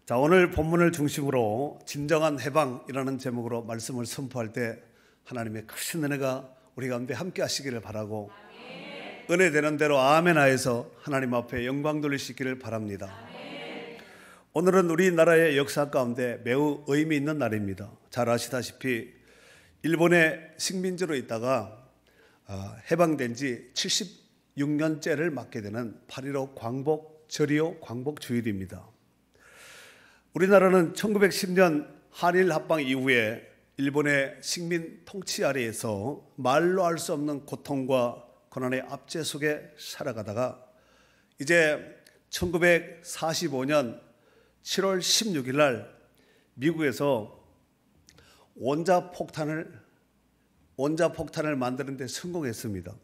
자, 오늘 본문을 중심으로 진정한 해방이라는 제목으로 말씀을 선포할 때 하나님의 크신 은혜가 우리 가운데 함께 하시기를 바라고 은혜 되는 대로 아멘 하여서 하나님 앞에 영광 돌리시기를 바랍니다. 오늘은 우리나라의 역사 가운데 매우 의미 있는 날입니다. 잘 아시다시피 일본의 식민지로 있다가 해방된 지 76년째를 맞게 되는 8.15 전리오 광복 주일입니다. 우리나라는 1910년 한일 합방 이후에 일본의 식민 통치 아래에서 말로 할 수 없는 고통과 고난의 압제 속에 살아가다가 이제 1945년 7월 16일 날 미국에서 원자폭탄을 만드는 데 성공했습니다.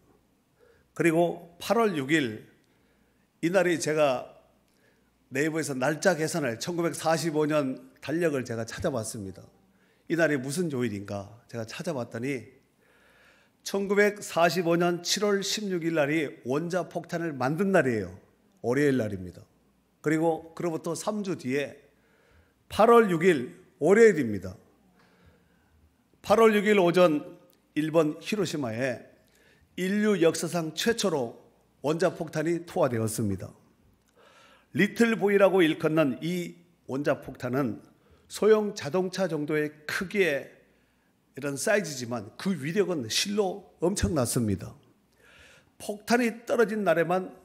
그리고 8월 6일 이날이 제가 네이버에서 날짜 계산을 1945년 달력을 제가 찾아봤습니다. 이날이 무슨 요일인가 제가 찾아봤더니 1945년 7월 16일 날이 원자폭탄을 만든 날이에요. 월요일 날입니다. 그리고 그로부터 3주 뒤에 8월 6일 월요일입니다. 8월 6일 오전 일본 히로시마에 인류 역사상 최초로 원자폭탄이 투하되었습니다. 리틀보이라고 일컫는 이 원자폭탄은 소형 자동차 정도의 크기의 이런 사이즈지만 그 위력은 실로 엄청났습니다. 폭탄이 떨어진 날에만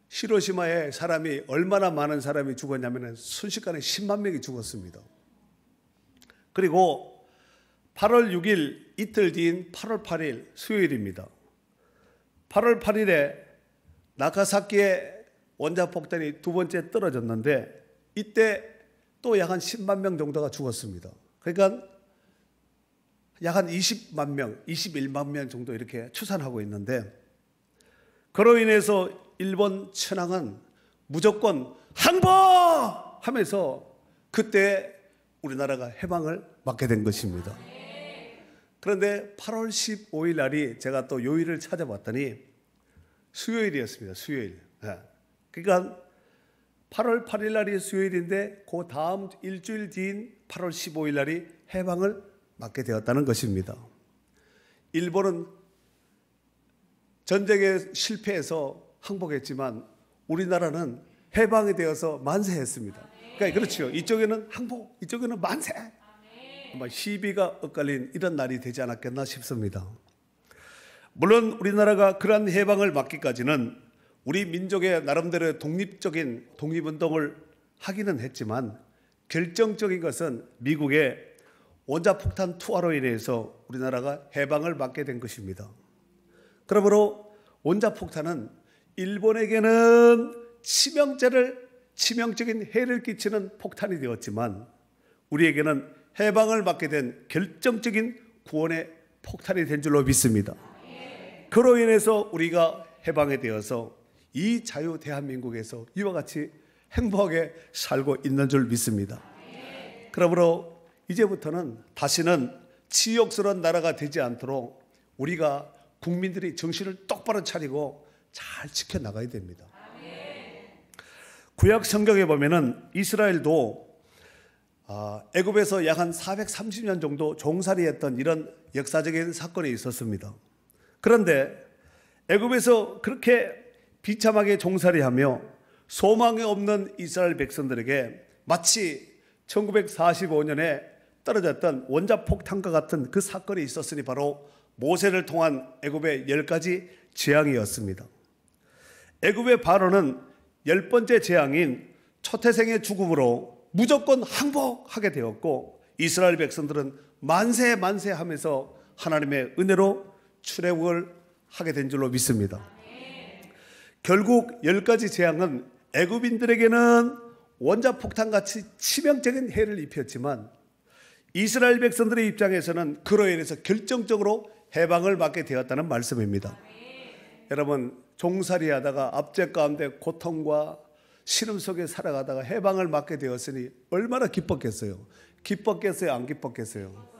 히로시마에 사람이 얼마나 많은 사람이 죽었냐면 순식간에 10만 명이 죽었습니다. 그리고 8월 6일 이틀 뒤인 8월 8일 수요일입니다. 8월 8일에 나가사키에 원자폭탄이 두 번째 떨어졌는데 이때 또 약 한 10만 명 정도가 죽었습니다. 그러니까 약 한 20만 명, 21만 명 정도 이렇게 추산하고 있는데 그로 인해서 일본 천황은 무조건 항복하면서 그때 우리나라가 해방을 맞게 된 것입니다. 그런데 8월 15일 날이 제가 또 요일을 찾아봤더니 수요일이었습니다. 수요일. 그러니까 8월 8일 날이 수요일인데 그 다음 일주일 뒤인 8월 15일 날이 해방을 맞게 되었다는 것입니다. 일본은 전쟁에 실패해서 항복했지만 우리나라는 해방이 되어서 만세했습니다. 그러니까 그렇죠. 이쪽에는 항복, 이쪽에는 만세. 아마 시비가 엇갈린 이런 날이 되지 않았겠나 싶습니다. 물론 우리나라가 그러한 해방을 맞기까지는 우리 민족의 나름대로의 독립적인 독립운동을 하기는 했지만 결정적인 것은 미국의 원자폭탄 투하로 인해서 우리나라가 해방을 맞게 된 것입니다. 그러므로 원자폭탄은 일본에게는 치명적인 해를 끼치는 폭탄이 되었지만 우리에게는 해방을 맞게 된 결정적인 구원의 폭탄이 된 줄로 믿습니다. 그로 인해서 우리가 해방이 되어서 이 자유 대한민국에서 이와 같이 행복하게 살고 있는 줄 믿습니다. 그러므로 이제부터는 다시는 치욕스러운 나라가 되지 않도록 우리가 국민들이 정신을 똑바로 차리고 잘 지켜나가야 됩니다. 구약 성경에 보면은 이스라엘도 애굽에서 약 한 430년 정도 종살이했던 이런 역사적인 사건이 있었습니다. 그런데 애굽에서 그렇게 비참하게 종살이하며 소망이 없는 이스라엘 백성들에게 마치 1945년에 떨어졌던 원자폭탄과 같은 그 사건이 있었으니 바로 모세를 통한 애굽의 10가지 재앙이었습니다. 애굽의 바로는 10번째 재앙인 초태생의 죽음으로 무조건 항복하게 되었고 이스라엘 백성들은 만세 하면서 하나님의 은혜로 출애굽을 하게 된 줄로 믿습니다. 결국 10가지 재앙은 애굽인들에게는 원자폭탄같이 치명적인 해를 입혔지만 이스라엘 백성들의 입장에서는 그로 인해서 결정적으로 해방을 맞게 되었다는 말씀입니다. 여러분 종살이하다가 압제 가운데 고통과 시름 속에 살아가다가 해방을 맞게 되었으니 얼마나 기뻤겠어요? 기뻤겠어요? 안 기뻤겠어요?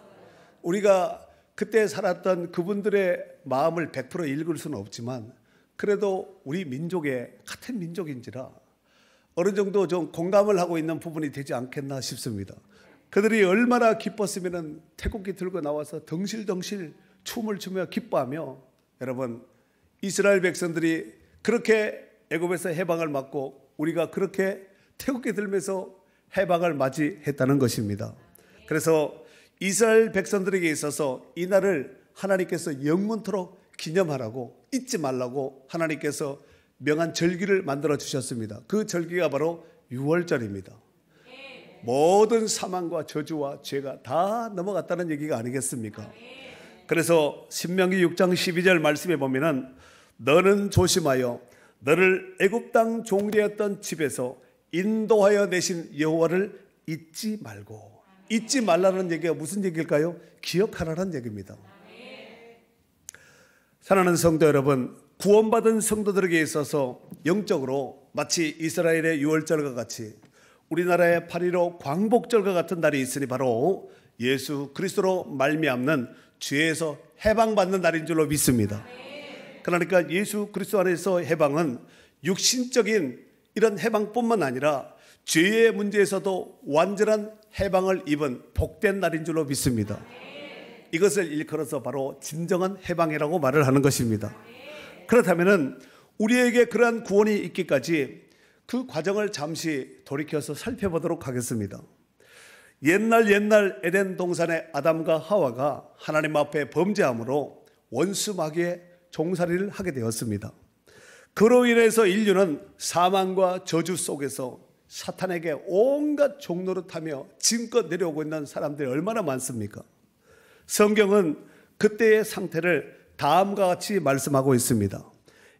우리가 그때 살았던 그분들의 마음을 100% 읽을 수는 없지만 그래도 우리 민족의 같은 민족인지라 어느 정도 좀 공감을 하고 있는 부분이 되지 않겠나 싶습니다. 그들이 얼마나 기뻤으면 태국기 들고 나와서 덩실덩실 춤을 추며 기뻐하며, 여러분, 이스라엘 백성들이 그렇게 애굽에서 해방을 맞고 우리가 그렇게 태국기 들면서 해방을 맞이했다는 것입니다. 그래서 이스라엘 백성들에게 있어서 이 날을 하나님께서 영원토록 기념하라고, 잊지 말라고 하나님께서 명한 절기를 만들어 주셨습니다. 그 절기가 바로 유월절입니다. 모든 사망과 저주와 죄가 다 넘어갔다는 얘기가 아니겠습니까? 그래서 신명기 6장 12절 말씀에 보면은 너는 조심하여 너를 애굽 땅 종되었던 집에서 인도하여 내신 여호와를 잊지 말고. 잊지 말라는 얘기가 무슨 얘기일까요? 기억하라는 얘기입니다. 사랑하는 성도 여러분, 구원받은 성도들에게 있어서 영적으로 마치 이스라엘의 유월절과 같이 우리나라의 8.15 광복절과 같은 날이 있으니 바로 예수 그리스도로 말미암는 죄에서 해방받는 날인 줄로 믿습니다. 그러니까 예수 그리스도 안에서 해방은 육신적인 이런 해방뿐만 아니라 죄의 문제에서도 완전한 해방을 입은 복된 날인 줄로 믿습니다. 이것을 일컬어서 바로 진정한 해방이라고 말을 하는 것입니다. 그렇다면 우리에게 그러한 구원이 있기까지 그 과정을 잠시 돌이켜서 살펴보도록 하겠습니다. 옛날 에덴 동산의 아담과 하와가 하나님 앞에 범죄함으로 원수 마귀의 종살이를 하게 되었습니다. 그로 인해서 인류는 사망과 저주 속에서 사탄에게 온갖 종노릇하며 지금껏 내려오고 있는 사람들이 얼마나 많습니까? 성경은 그때의 상태를 다음과 같이 말씀하고 있습니다.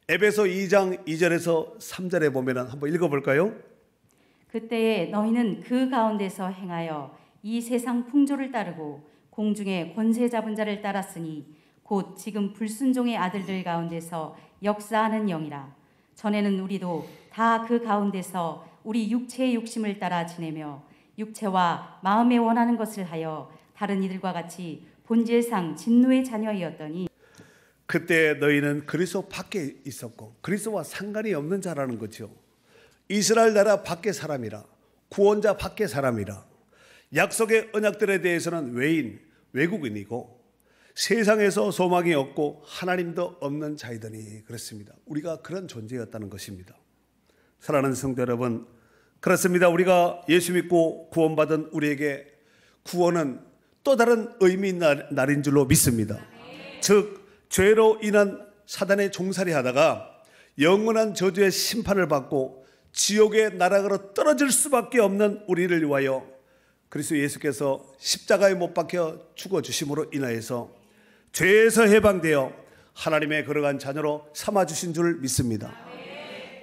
에베소 2장 2절에서 3절에 보면 한번 읽어볼까요? 그때에 너희는 그 가운데서 행하여 이 세상 풍조를 따르고 공중의 권세 잡은 자를 따랐으니 곧 지금 불순종의 아들들 가운데서 역사하는 영이라. 전에는 우리도 다 그 가운데서 우리 육체의 욕심을 따라 지내며 육체와 마음에 원하는 것을 하여 다른 이들과 같이 본질상 진노의 자녀이었더니 그때 너희는 그리스도 밖에 있었고 그리스도와 상관이 없는 자라는 거죠. 이스라엘 나라 밖의 사람이라, 구원자 밖의 사람이라, 약속의 언약들에 대해서는 외인, 외국인이고 세상에서 소망이 없고 하나님도 없는 자이더니 그렇습니다. 우리가 그런 존재였다는 것입니다. 사랑하는 성도 여러분, 그렇습니다. 우리가 예수 믿고 구원받은 우리에게 구원은 또 다른 의미 있는 날인 줄로 믿습니다. 즉 죄로 인한 사단의 종살이 하다가 영원한 저주의 심판을 받고 지옥의 나락으로 떨어질 수밖에 없는 우리를 위하여 그리스도 예수께서 십자가에 못 박혀 죽어주심으로 인하여서 죄에서 해방되어 하나님의 거룩한 자녀로 삼아주신 줄 믿습니다.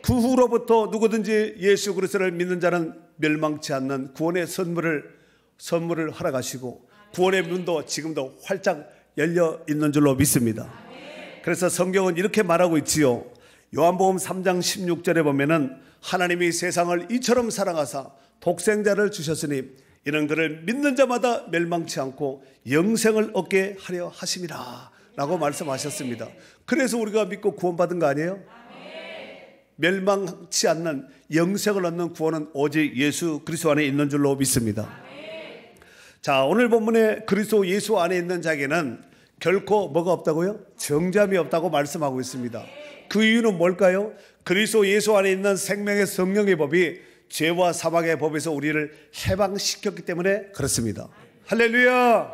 그 후로부터 누구든지 예수 그리스도를 믿는 자는 멸망치 않는 구원의 선물을 허락하시고 구원의 문도 지금도 활짝 열려 있는 줄로 믿습니다. 그래서 성경은 이렇게 말하고 있지요. 요한복음 3장 16절에 보면은 하나님이 세상을 이처럼 사랑하사 독생자를 주셨으니 이는 그를 믿는 자마다 멸망치 않고 영생을 얻게 하려 하심이라 라고 말씀하셨습니다. 그래서 우리가 믿고 구원받은 거 아니에요? 멸망치 않는 영생을 얻는 구원은 오직 예수 그리스도 안에 있는 줄로 믿습니다. 자, 오늘 본문에 그리스도 예수 안에 있는 자에게는 결코 뭐가 없다고요? 정죄함이 없다고 말씀하고 있습니다. 그 이유는 뭘까요? 그리스도 예수 안에 있는 생명의 성령의 법이 죄와 사망의 법에서 우리를 해방시켰기 때문에 그렇습니다. 할렐루야!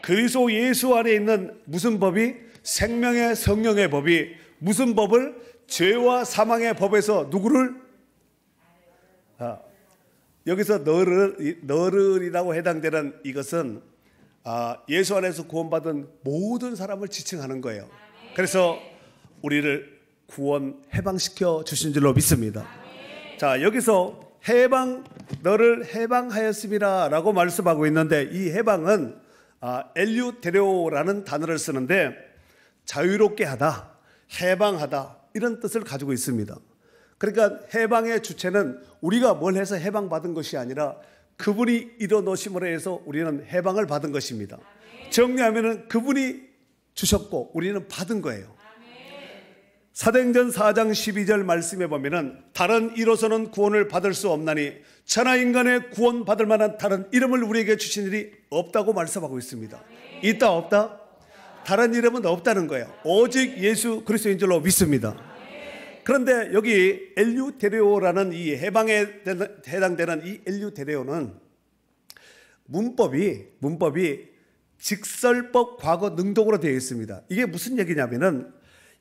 그리스도 예수 안에 있는 무슨 법이? 생명의 성령의 법이 무슨 법을? 죄와 사망의 법에서 누구를? 여기서 너를이라고 해당되는 이것은 예수 안에서 구원받은 모든 사람을 지칭하는 거예요. 그래서 우리를 구원 해방시켜 주신 줄로 믿습니다. 자, 여기서 너를 해방하였습니다 라고 말씀하고 있는데 이 해방은 엘류테레오라는 단어를 쓰는데 자유롭게 하다, 해방하다 이런 뜻을 가지고 있습니다. 그러니까 해방의 주체는 우리가 뭘 해서 해방받은 것이 아니라 그분이 이뤄놓으심으로 해서 우리는 해방을 받은 것입니다. 정리하면 그분이 주셨고 우리는 받은 거예요. 사도행전 4장 12절 말씀에 보면은 다른 이로서는 구원을 받을 수 없나니 천하 인간의 구원 받을 만한 다른 이름을 우리에게 주신 일이 없다고 말씀하고 있습니다. 있다 없다? 다른 이름은 없다는 거예요. 오직 예수 그리스도인 줄로 믿습니다. 그런데 여기 엘유테레오라는 이 해방에 해당되는 이 엘유테레오는 문법이 직설법 과거 능동으로 되어 있습니다. 이게 무슨 얘기냐면은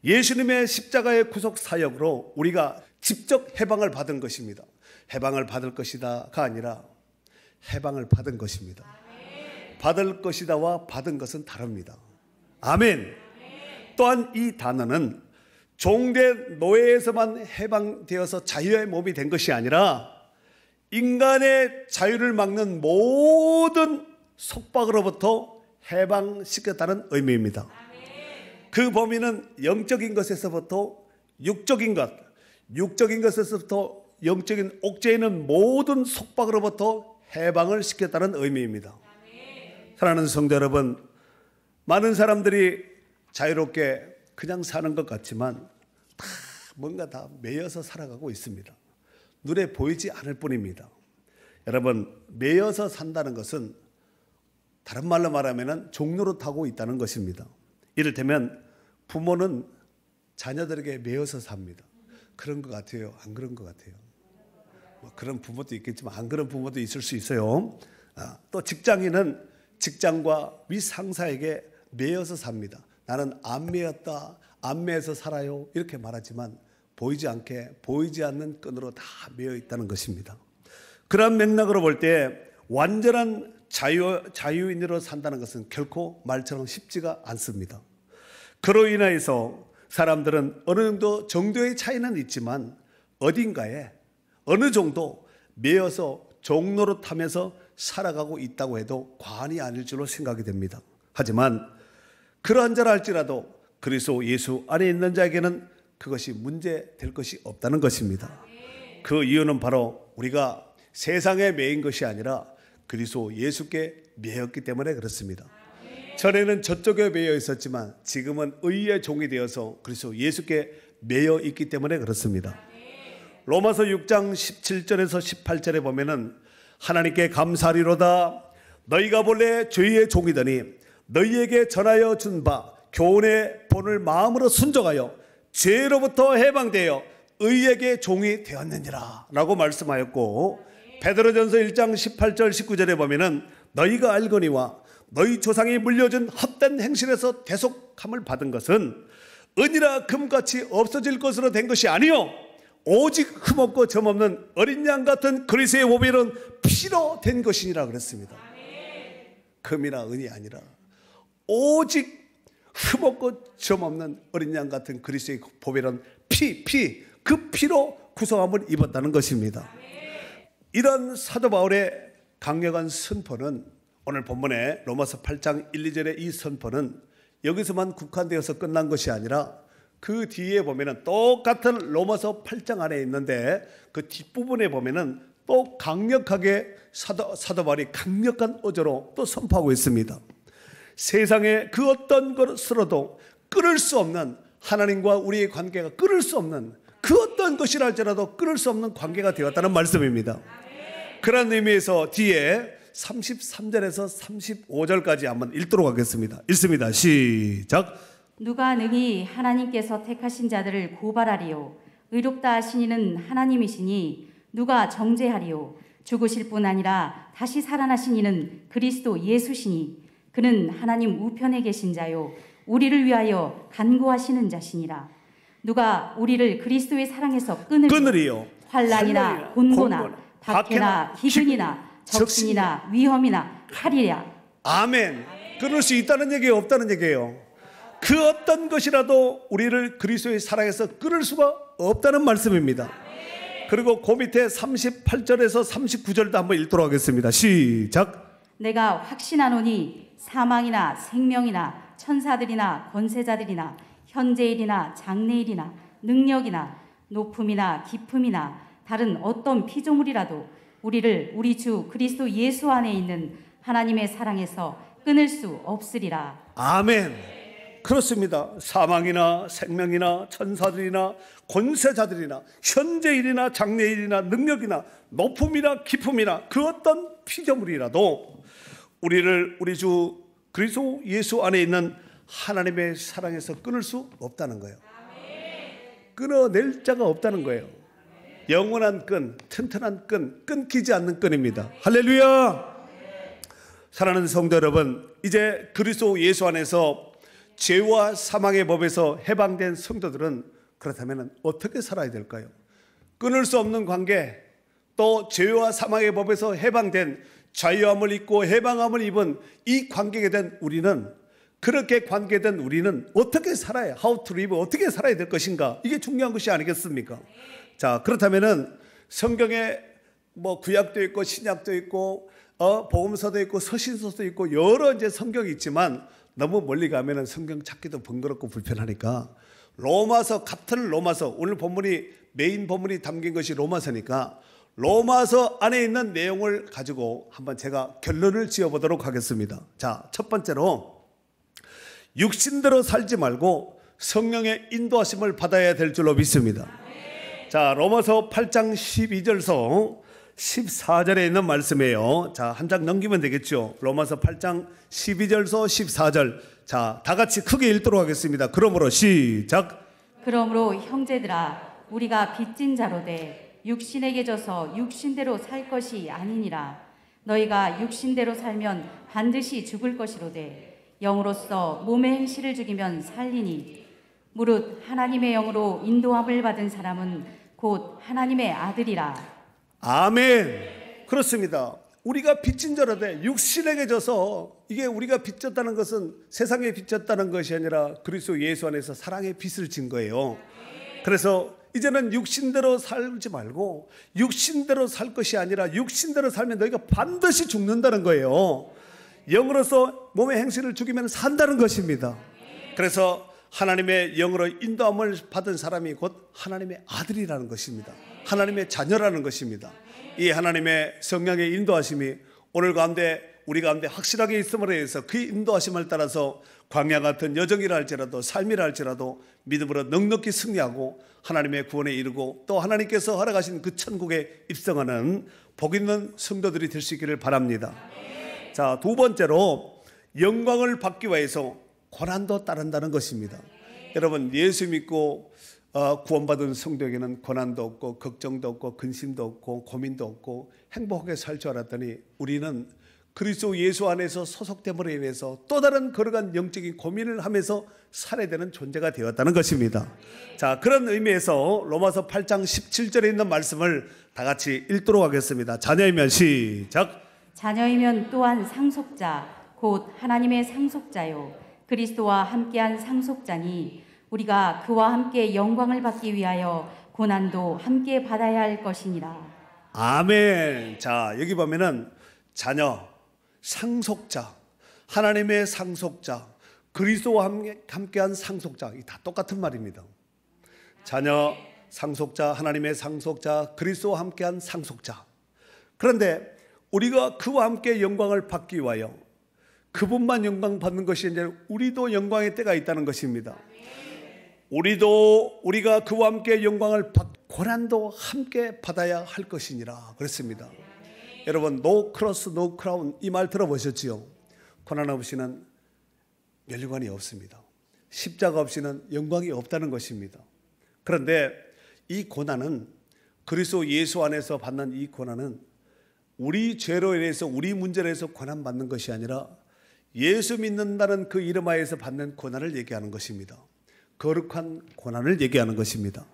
예수님의 십자가의 구속 사역으로 우리가 직접 해방을 받은 것입니다. 해방을 받을 것이다가 아니라 해방을 받은 것입니다. 받을 것이다와 받은 것은 다릅니다. 아멘. 또한 이 단어는 종된 노예에서만 해방되어서 자유의 몸이 된 것이 아니라 인간의 자유를 막는 모든 속박으로부터 해방시켰다는 의미입니다. 그 범위는 영적인 것에서부터 육적인 것, 육적인 것에서부터 영적인 옥죄에 있는 모든 속박으로부터 해방을 시켰다는 의미입니다. 사랑하는 성도 여러분, 많은 사람들이 자유롭게 그냥 사는 것 같지만 뭔가 다 매여서 살아가고 있습니다. 눈에 보이지 않을 뿐입니다. 여러분, 매여서 산다는 것은 다른 말로 말하면 종로를 타고 있다는 것입니다. 이를테면 부모는 자녀들에게 매여서 삽니다. 그런 것 같아요? 안 그런 것 같아요? 뭐 그런 부모도 있겠지만 안 그런 부모도 있을 수 있어요. 또 직장인은 직장과 윗상사에게 매여서 삽니다. 나는 안 매였다, 안 매여서 살아요, 이렇게 말하지만 보이지 않는 끈으로 다 매여 있다는 것입니다. 그런 맥락으로 볼 때 완전한 자유인으로 산다는 것은 결코 말처럼 쉽지가 않습니다. 그로 인하여서 사람들은 어느 정도의 차이는 있지만 어딘가에 어느 정도 매여서 종노릇하면서 살아가고 있다고 해도 과언이 아닐 줄로 생각이 됩니다. 하지만 그러한저러 할지라도 그리스도 예수 안에 있는 자에게는 그것이 문제될 것이 없다는 것입니다. 그 이유는 바로 우리가 세상에 매인 것이 아니라 그리스도 예수께 매였기 때문에 그렇습니다. 전에는 저쪽에 매여 있었지만 지금은 의의 종이 되어서 그리스도 예수께 매여 있기 때문에 그렇습니다. 로마서 6장 17절에서 18절에 보면은 하나님께 감사하리로다. 너희가 본래 죄의 종이더니 너희에게 전하여 준 바 교훈의 본을 마음으로 순종하여 죄로부터 해방되어 의에게 종이 되었느니라 라고 말씀하였고, 베드로전서 1장 18절 19절에 보면은 너희가 알거니와 너희 조상이 물려준 헛된 행실에서 대속함을 받은 것은 은이나 금같이 없어질 것으로 된 것이 아니요 오직 흠없고 점없는 어린 양 같은 그리스도의 보배는 피로 된 것이니라 그랬습니다. 금이나 은이 아니라 오직 흠없고 점없는 어린 양 같은 그리스도의 보배는 그 피로 구성함을 입었다는 것입니다. 이런 사도 바울의 강력한 선포는 오늘 본문에 로마서 8장 1, 2절의 이 선포는 여기서만 국한되어서 끝난 것이 아니라 그 뒤에 보면은 똑같은 로마서 8장 안에 있는데 그 뒷부분에 보면은 또 강력하게 사도 바울이 강력한 어조로 또 선포하고 있습니다. 세상에 그 어떤 것으로도 끊을 수 없는, 하나님과 우리의 관계가 끊을 수 없는, 그 어떤 것이라 할지라도 끊을 수 없는 관계가 되었다는 말씀입니다. 그런 의미에서 뒤에 33절에서 35절까지 한번 읽도록 하겠습니다. 읽습니다. 시작. 누가 능히 하나님께서 택하신 자들을 고발하리요? 의롭다 하신 이는 하나님이시니 누가 정죄하리요? 죽으실 뿐 아니라 다시 살아나신 이는 그리스도 예수시니 그는 하나님 우편에 계신 자요 우리를 위하여 간구하시는 자시니라. 누가 우리를 그리스도의 사랑에서 끊으리요? 환난이나 곤고나 박해나 기근이나 적신이나 위험이나 칼이랴. 아멘. 끊을 수 있다는 얘기예요, 없다는 얘기예요? 그 어떤 것이라도 우리를 그리스도의 사랑에서 끊을 수가 없다는 말씀입니다. 그리고 그 밑에 38절에서 39절도 한번 읽도록 하겠습니다. 시작. 내가 확신하노니 사망이나 생명이나 천사들이나 권세자들이나 현재일이나 장래일이나 능력이나 높음이나 깊음이나 다른 어떤 피조물이라도 우리를 우리 주 그리스도 예수 안에 있는 하나님의 사랑에서 끊을 수 없으리라. 아멘. 그렇습니다. 사망이나 생명이나 천사들이나 권세자들이나 현재일이나 장래일이나 능력이나 높음이나 깊음이나 그 어떤 피조물이라도 우리를 우리 주 그리스도 예수 안에 있는 하나님의 사랑에서 끊을 수 없다는 거예요. 끊어낼 자가 없다는 거예요. 영원한 끈, 튼튼한 끈, 끊기지 않는 끈입니다. 할렐루야. 사랑하는 성도 여러분, 이제 그리스도 예수 안에서 죄와 사망의 법에서 해방된 성도들은 그렇다면 어떻게 살아야 될까요? 끊을 수 없는 관계, 또 죄와 사망의 법에서 해방된 자유함을 입고 해방함을 입은 이 관계에 된 우리는, 그렇게 관계된 우리는 어떻게 살아야, how to live, 어떻게 살아야 될 것인가, 이게 중요한 것이 아니겠습니까? 자, 그렇다면은 성경에 뭐 구약도 있고 신약도 있고 복음서도 있고 서신서도 있고 여러 이제 성경이 있지만 너무 멀리 가면은 성경 찾기도 번거롭고 불편하니까 로마서, 같은 로마서, 오늘 본문이 메인 본문이 담긴 것이 로마서니까 로마서 안에 있는 내용을 가지고 한번 제가 결론을 지어보도록 하겠습니다. 자, 첫 번째로 육신대로 살지 말고 성령의 인도하심을 받아야 될 줄로 믿습니다. 자, 로마서 8장 12절서 14절에 있는 말씀이에요. 자, 한 장 넘기면 되겠죠. 로마서 8장 12절서 14절. 자, 다 같이 크게 읽도록 하겠습니다. 그러므로 시작. 그러므로 형제들아, 우리가 빚진 자로되 육신에게 져서 육신대로 살 것이 아니니라. 너희가 육신대로 살면 반드시 죽을 것이로되 영으로서 몸의 행실을 죽이면 살리니 무릇 하나님의 영으로 인도함을 받은 사람은 곧 하나님의 아들이라. 아멘. 그렇습니다. 우리가 빚진 자로되 육신에게 져서, 이게 우리가 빚졌다는 것은 세상에 빚졌다는 것이 아니라 그리스도 예수 안에서 사랑의 빚을 진 거예요. 그래서 이제는 육신대로 살지 말고 육신대로 살 것이 아니라 육신대로 살면 너희가 반드시 죽는다는 거예요. 영으로서 몸의 행실을 죽이면 산다는 것입니다. 그래서 하나님의 영으로 인도함을 받은 사람이 곧 하나님의 아들이라는 것입니다. 하나님의 자녀라는 것입니다. 이 하나님의 성령의 인도하심이 오늘 가운데 우리 가운데 확실하게 있음으로 해서 그 인도하심을 따라서 광야 같은 여정이라 할지라도 삶이라 할지라도 믿음으로 넉넉히 승리하고 하나님의 구원에 이르고 또 하나님께서 허락하신 그 천국에 입성하는 복 있는 성도들이 될 수 있기를 바랍니다. 자, 두 번째로 영광을 받기 위해서 고난도 따른다는 것입니다. 여러분, 예수 믿고 구원받은 성도에게는 고난도 없고 걱정도 없고 근심도 없고 고민도 없고 행복하게 살 줄 알았더니 우리는 그리스도 예수 안에서 소속됨으로 인해서 또 다른 거룩한 영적인 고민을 하면서 살아야 되는 존재가 되었다는 것입니다. 자, 그런 의미에서 로마서 8장 17절에 있는 말씀을 다 같이 읽도록 하겠습니다. 자녀이면 시작. 자녀이면 또한 상속자 곧 하나님의 상속자요 그리스도와 함께한 상속자니 우리가 그와 함께 영광을 받기 위하여 고난도 함께 받아야 할 것이니라. 아멘. 자, 여기 보면은 자녀, 상속자, 하나님의 상속자, 그리스도와 함께한 상속자, 이 다 똑같은 말입니다. 자녀, 상속자, 하나님의 상속자, 그리스도와 함께한 상속자. 그런데 우리가 그와 함께 영광을 받기 위하여 그분만 영광 받는 것이 아니라 우리도 영광의 때가 있다는 것입니다. 우리가 그와 함께 영광을 받고 고난도 함께 받아야 할 것이니라 그랬습니다. 여러분, no cross, no crown 이 말 들어보셨지요? 고난 없이는 멸류관이 없습니다. 십자가 없이는 영광이 없다는 것입니다. 그런데 이 고난은, 그리스도 예수 안에서 받는 이 고난은 우리 죄로 인해서, 우리 문제로 해서 고난받는 것이 아니라 예수 믿는다는 그 이름 하에서 받는 고난을 얘기하는 것입니다. 거룩한 고난을 얘기하는 것입니다.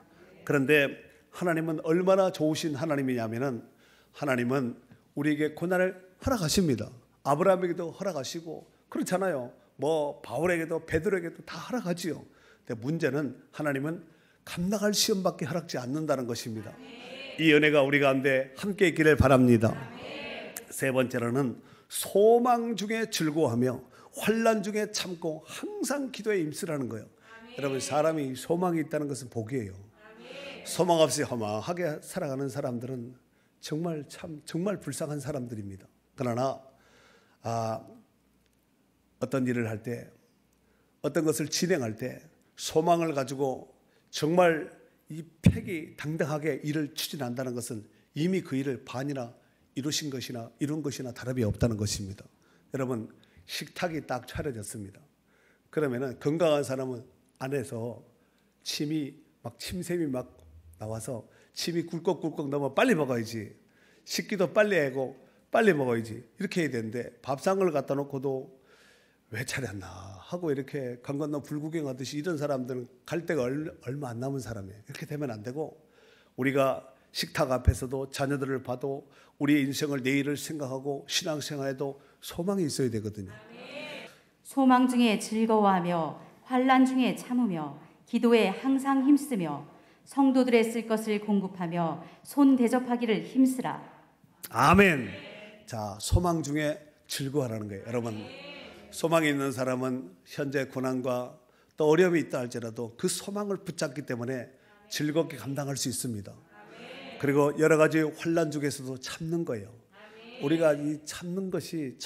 그런데 하나님은 얼마나 좋으신 하나님이냐면은 하나님은 우리에게 고난을 허락하십니다. 아브라함에게도 허락하시고 그렇잖아요. 뭐 바울에게도 베드로에게도 다 허락하지요. 근데 문제는 하나님은 감당할 시험밖에 허락지 않는다는 것입니다. 이 은혜가 우리 가운데 함께 있기를 바랍니다. 세 번째로는 소망 중에 즐거워하며 환난 중에 참고 항상 기도에 임쓰라는 거예요. 여러분, 사람이 소망이 있다는 것은 복이에요. 소망 없이 허망하게 살아가는 사람들은 정말 불쌍한 사람들입니다. 그러나 어떤 일을 할 때 어떤 것을 진행할 때 소망을 가지고 정말 이 팩이 당당하게 일을 추진한다는 것은 이미 그 일을 반이나 이루신 것이나 이룬 것이나 다름이 없다는 것입니다. 여러분, 식탁이 딱 차려졌습니다. 그러면은 건강한 사람은 안에서 침샘이 막 나와서 침이 꿀꺽꿀꺽 넘어 빨리 먹어야지. 식기도 빨리 하고 빨리 먹어야지. 이렇게 해야 되는데 밥상을 갖다 놓고도 왜 차렸나 하고 이렇게 강 건너 불구경하듯이 이런 사람들은 갈 데가 얼마 안 남은 사람이에요. 이렇게 되면 안 되고 우리가 식탁 앞에서도 자녀들을 봐도 우리의 인생을 내일을 생각하고 신앙생활에도 소망이 있어야 되거든요. 소망 중에 즐거워하며 환난 중에 참으며 기도에 항상 힘쓰며 성도들의 쓸 것을 공급하며 손 대접하기를 힘쓰라. 아멘. 자, 소망 중에 즐거워하라는 거예요. 여러분, 소망이 있는 사람은 현재 고난과 또 어려움이 있다 할지라도 그 소망을 붙잡기 때문에 즐겁게 감당할 수 있습니다. 그리고 여러 가지 환난 중에서도 참는 거예요. 우리가 이 참는 것이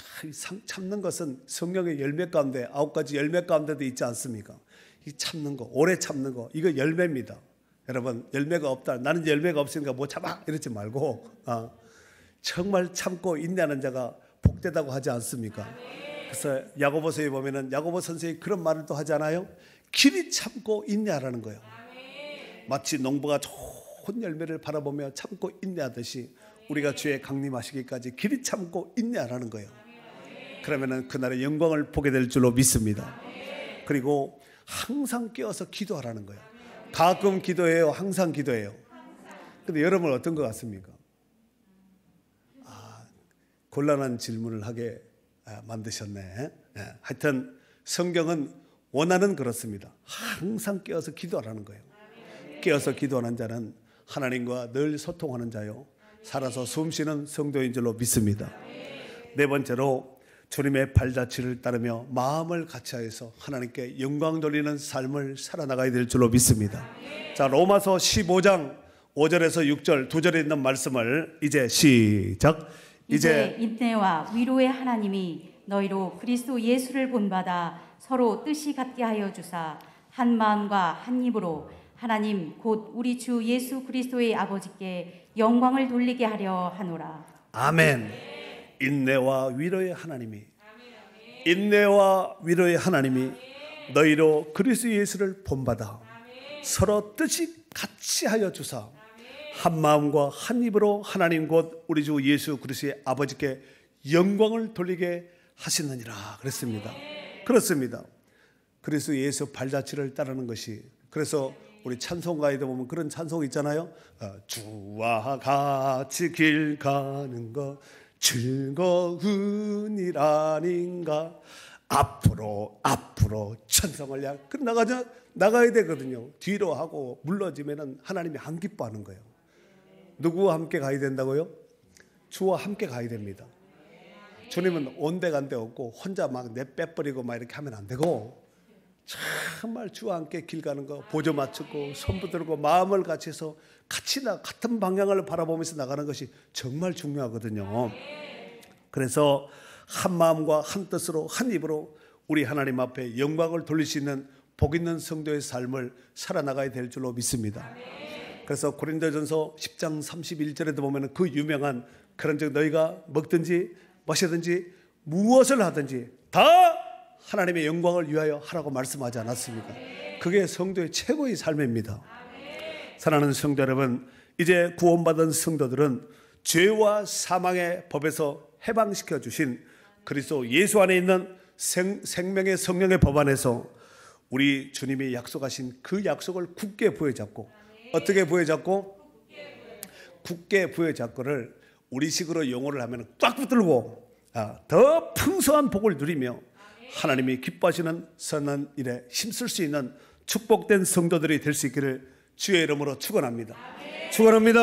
참는 것은 성령의 열매 가운데 9가지 열매 가운데도 있지 않습니까? 이 참는 거, 오래 참는 거, 이거 열매입니다. 여러분, 열매가 없다. 나는 열매가 없으니까 못 참아 이러지 말고 정말 참고 인내하는 자가 복되다고 하지 않습니까? 그래서 야고보서에 보면은 야고보 선생이 그런 말을 또 하잖아요. 길이 참고 인내하라는 거예요. 마치 농부가 좋은 열매를 바라보며 참고 인내하듯이 우리가 주의 강림하시기까지 길이 참고 인내하라는 거예요. 그러면은 그날의 영광을 보게 될 줄로 믿습니다. 그리고 항상 깨어서 기도하라는 거예요. 가끔 기도해요, 항상 기도해요. 근데 여러분 어떤 것 같습니까? 곤란한 질문을 하게 만드셨네. 하여튼 성경은 원하는 그렇습니다. 항상 깨어서 기도하라는 거예요. 깨어서 기도하는 자는 하나님과 늘 소통하는 자요, 살아서 숨쉬는 성도인 줄로 믿습니다. 네 번째로 주님의 발자취를 따르며 마음을 같이하여서 하나님께 영광 돌리는 삶을 살아나가야 될 줄로 믿습니다. 자, 로마서 15장 5절에서 6절 두 절에 있는 말씀을 이제 시작. 이제 인내와 위로의 하나님이 너희로 그리스도 예수를 본받아 서로 뜻이 같게 하여 주사 한 마음과 한 입으로 하나님 곧 우리 주 예수 그리스도의 아버지께 영광을 돌리게 하려 하노라. 아멘. 인내와 위로의 하나님이 인내와 위로의 하나님이 너희로 그리스도 예수를 본받아 서로 뜻이 같이 하여 주사 한 마음과 한 입으로 하나님 곧 우리 주 예수 그리스도의 아버지께 영광을 돌리게 하시느니라 그랬습니다. 그렇습니다. 그리스도 예수 발자취를 따르는 것이, 그래서 우리 찬송가에도 보면 그런 찬송 있잖아요. 주와 같이 길 가는 것 즐거운 일 아닌가. 앞으로 천성을 향해 나가야 되거든요. 뒤로 하고 물러지면은 하나님이 안 기뻐하는 거예요. 누구와 함께 가야 된다고요? 주와 함께 가야 됩니다. 주님은 온데간데 없고 혼자 막 내빼버리고 막 이렇게 하면 안 되고, 정말 주와 함께 길 가는 거, 보조 맞추고 손 붙들고 마음을 같이 해서 같은 방향을 바라보면서 나가는 것이 정말 중요하거든요. 그래서 한 마음과 한 뜻으로 한 입으로 우리 하나님 앞에 영광을 돌릴 수 있는 복 있는 성도의 삶을 살아나가야 될 줄로 믿습니다. 그래서 고린도전서 10장 31절에도 보면 그 유명한 그런즉 너희가 먹든지 마시든지 무엇을 하든지 다 하나님의 영광을 위하여 하라고 말씀하지 않았습니까? 그게 성도의 최고의 삶입니다. 사랑하는 성도 여러분, 이제 구원받은 성도들은 죄와 사망의 법에서 해방시켜 주신 그리스도 예수 안에 있는 생명의 성령의 법 안에서 우리 주님이 약속하신 그 약속을 굳게 부여잡고, 어떻게 부여잡고? 굳게 부여잡고를 우리식으로 용어를 하면 꽉 붙들고 더 풍성한 복을 누리며 하나님이 기뻐하시는 선한 일에 힘쓸 수 있는 축복된 성도들이 될 수 있기를 주의 이름으로 축원합니다. 축원합니다.